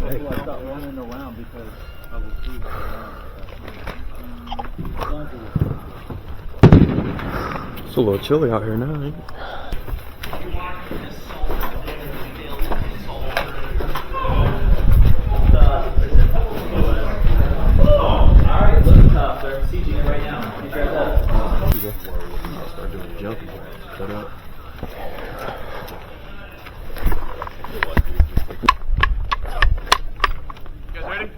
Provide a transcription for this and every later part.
Hey. I stopped running around because I was moving around. It's a little chilly out here now, ain't it? Alright, looks tough. They're sieging it right now. You try that. Start doing jumping. Shut up. You guys ready?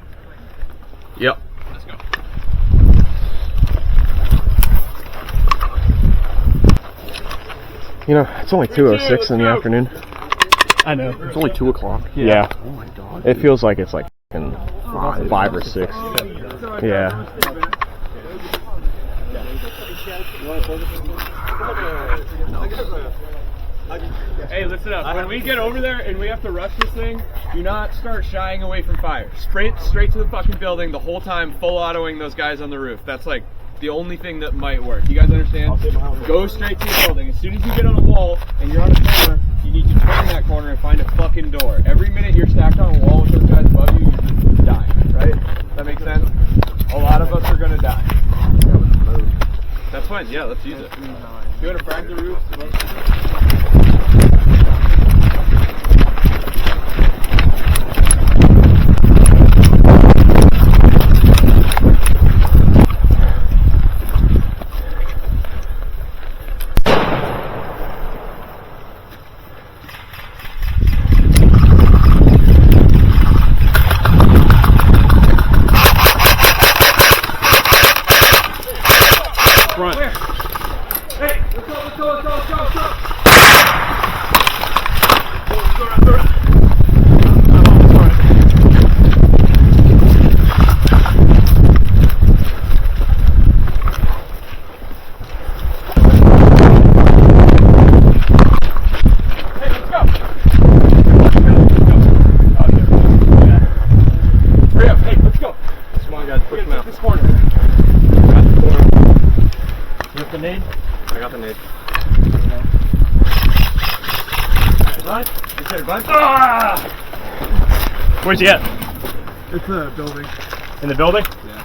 Yep. Let's go. You know, it's only 2:06 in the afternoon. I know. It's only 2 o'clock. Yeah. Oh my god. It feels like it's like 5 or 6. Yeah. Hey, listen up. When we get over there and we have to rush this thing, do not start shying away from fire. Sprint straight to the fucking building the whole time, full autoing those guys on the roof. That's like the only thing that might work. You guys understand? Go straight to the building. As soon as you get on a wall and you're on a corner, you need to turn that corner and find a fucking door. Every minute you're stacked on a wall with those guys above you, you die, right? That makes sense? A lot of us are gonna die. That's fine, yeah, let's use it. You wanna frag the roof? Front. Where? Hey, let's go. Hurry up, hey, let's go. Come on, guys, push them out. This corner. You got the nade? I got the nade. Run? You said run? Ah! Where'd you get? It's a building. In the building? Yeah.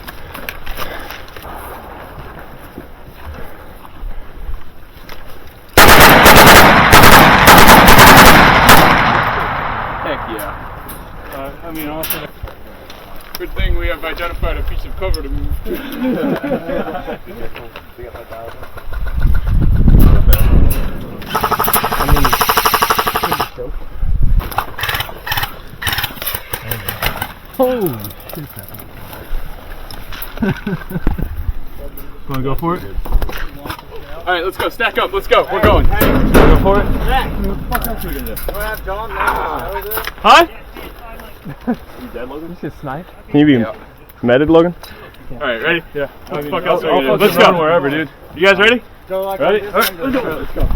Heck yeah. I mean, also, good thing we have identified a piece of cover to move. Holy shit. Wanna go for it? Alright, let's go. Stack up. Let's go. We're going. Wanna go for it? What the fuck else are we gonna do? Huh? You dead, Logan? You should snipe. Can you be meted, Logan? Alright, ready? Yeah. What the fuck else are we gonna do? Let's go. Wherever, dude. You guys ready? Go like Ready? this. Alright, let's go.